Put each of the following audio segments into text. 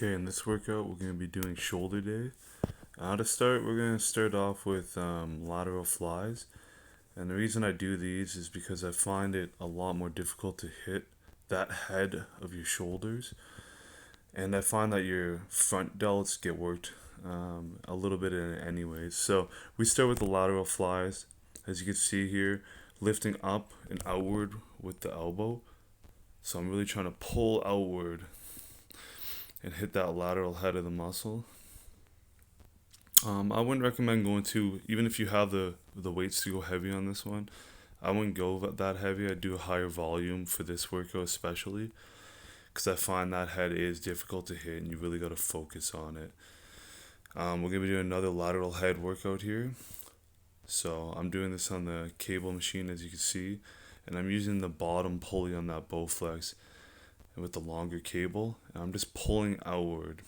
Okay, in this workout, we're going to be doing shoulder day. To start, we're going to start off with lateral flies. And the reason I do these is because I find it a lot more difficult to hit that head of your shoulders. And I find that your front delts get worked a little bit in it anyways. So we start with the lateral flies. As you can see here, lifting up and outward with the elbow. So I'm really trying to pull outward and hit that lateral head of the muscle. I wouldn't recommend going to, even if you have the weights to go heavy on this one, I wouldn't go that heavy. I'd do a higher volume for this workout especially because I find that head is difficult to hit and you really got to focus on it. We're going to be doing another lateral head workout here. So I'm doing this on the cable machine as you can see, and I'm using the bottom pulley on that Bowflex with the longer cable, and I'm just pulling outward.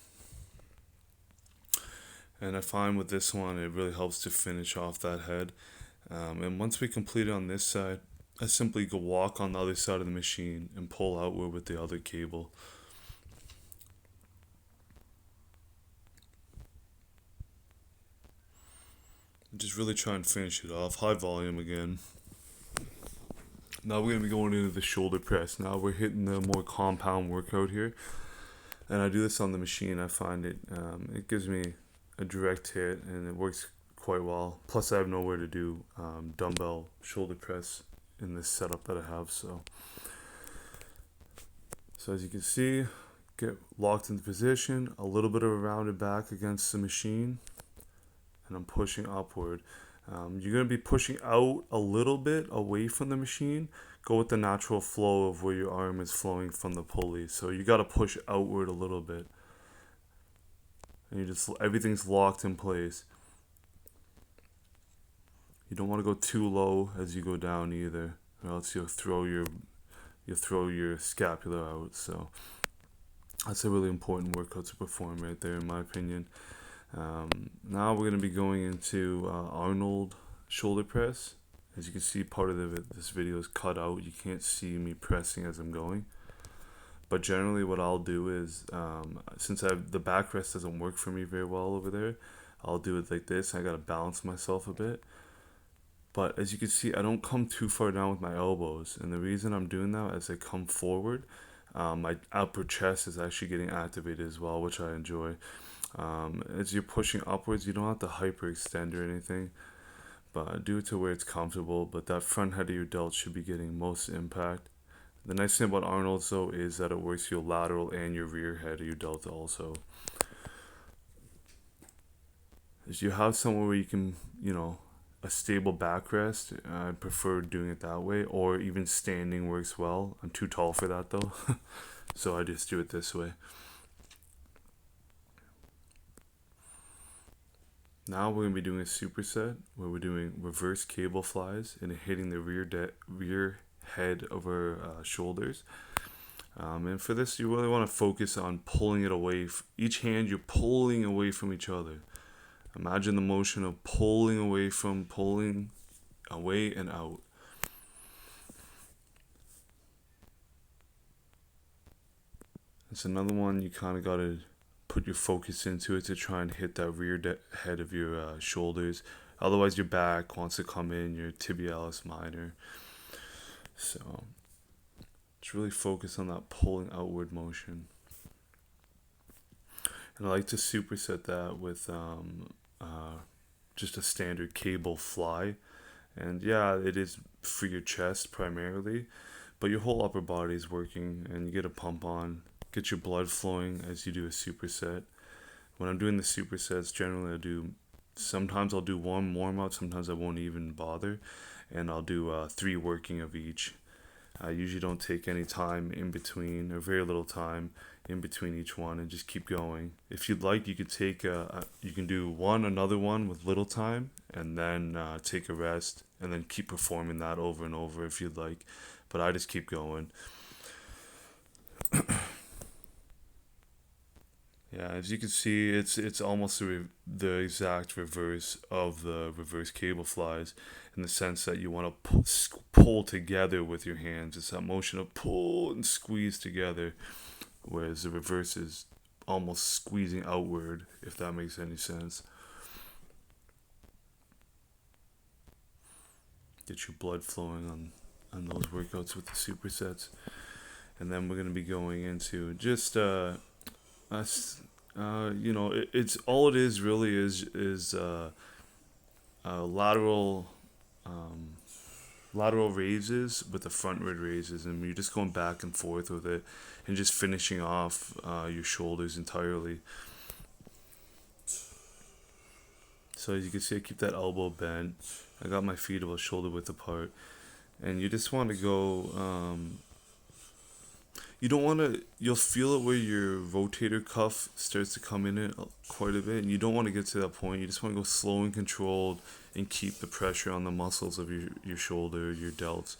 And I find with this one, it really helps to finish off that head. And once we complete it on this side, I simply go walk on the other side of the machine and pull outward with the other cable. And just really try and finish it off. High volume again. Now we're going to be going into the shoulder press. Now we're hitting the more compound workout here. And I do this on the machine. I find it gives me a direct hit and it works quite well. Plus I have nowhere to do dumbbell shoulder press in this setup that I have. So as you can see, get locked into position, a little bit of a rounded back against the machine, and I'm pushing upward. You're going to be pushing out a little bit away from the machine. Go with the natural flow of where your arm is flowing from the pulley. So you got to push outward a little bit. And everything's locked in place. You don't want to go too low as you go down either, or else you'll throw your scapula out. So that's a really important workout to perform right there, in my opinion. Now we're going to be going into Arnold shoulder press. As you can see, part of this video is cut out. You can't see me pressing as I'm going. But generally what I'll do is, since the backrest doesn't work for me very well over there, I'll do it like this. I got to balance myself a bit. But as you can see, I don't come too far down with my elbows. And the reason I'm doing that, as I come forward, my upper chest is actually getting activated as well, which I enjoy. As you're pushing upwards, you don't have to hyperextend or anything, but do it to where it's comfortable. But that front head of your delt should be getting most impact. The nice thing about Arnold's though is that it works your lateral and your rear head of your delt also. If you have somewhere where you can, a stable backrest, I prefer doing it that way, or even standing works well. I'm too tall for that though, so I just do it this way. Now we're going to be doing a superset where we're doing reverse cable flies and hitting the rear head of our shoulders. And for this, you really want to focus on pulling it away. Each hand, you're pulling away from each other. Imagine the motion of pulling away and out. It's another one you kind of got to put your focus into it to try and hit that rear head of your shoulders. Otherwise, your back wants to come in, your tibialis minor. So just really focus on that pulling outward motion. And I like to superset that with just a standard cable fly. And yeah, it is for your chest primarily, but your whole upper body is working and you get a pump on. Get your blood flowing as you do a superset. When I'm doing the supersets, generally sometimes I'll do one warm up, sometimes I won't even bother, and I'll do 3 working of each. I usually don't take any time in between, or very little time in between each one, and just keep going. If you'd like, you could you can do another one with little time, and then take a rest, and then keep performing that over and over if you'd like. But I just keep going. Yeah, as you can see, it's almost the exact reverse of the reverse cable flies, in the sense that you want to pull together with your hands. It's that motion of pull and squeeze together, whereas the reverse is almost squeezing outward, if that makes any sense. Get your blood flowing on those workouts with the supersets. And then we're going to be going into just us it's all it is really is lateral um, lateral raises with the front raises, and you're just going back and forth with it and just finishing off your shoulders entirely. So as you can see, I keep that elbow bent. I got my feet about shoulder width apart, and you just want to go. You don't want to. You'll feel it where your rotator cuff starts to come in it quite a bit, and you don't want to get to that point. You just want to go slow and controlled, and keep the pressure on the muscles of your shoulder, your delts,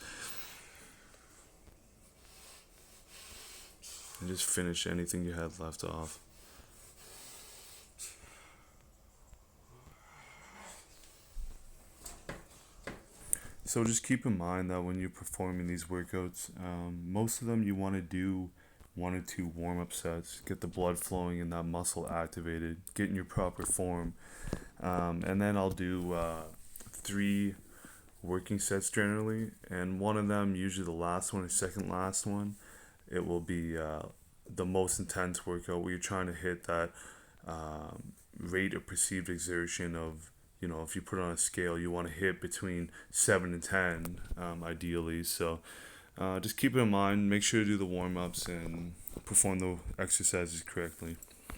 and just finish anything you had left off. So just keep in mind that when you're performing these workouts, most of them you want to do 1 or 2 warm-up sets, get the blood flowing and that muscle activated, get in your proper form, and then I'll do 3 working sets generally, and one of them, usually the last one or second last one, it will be the most intense workout where you're trying to hit that rate of perceived exertion of, if you put it on a scale, you want to hit between 7 and 10, ideally. So just keep it in mind. Make sure to do the warm ups and perform the exercises correctly.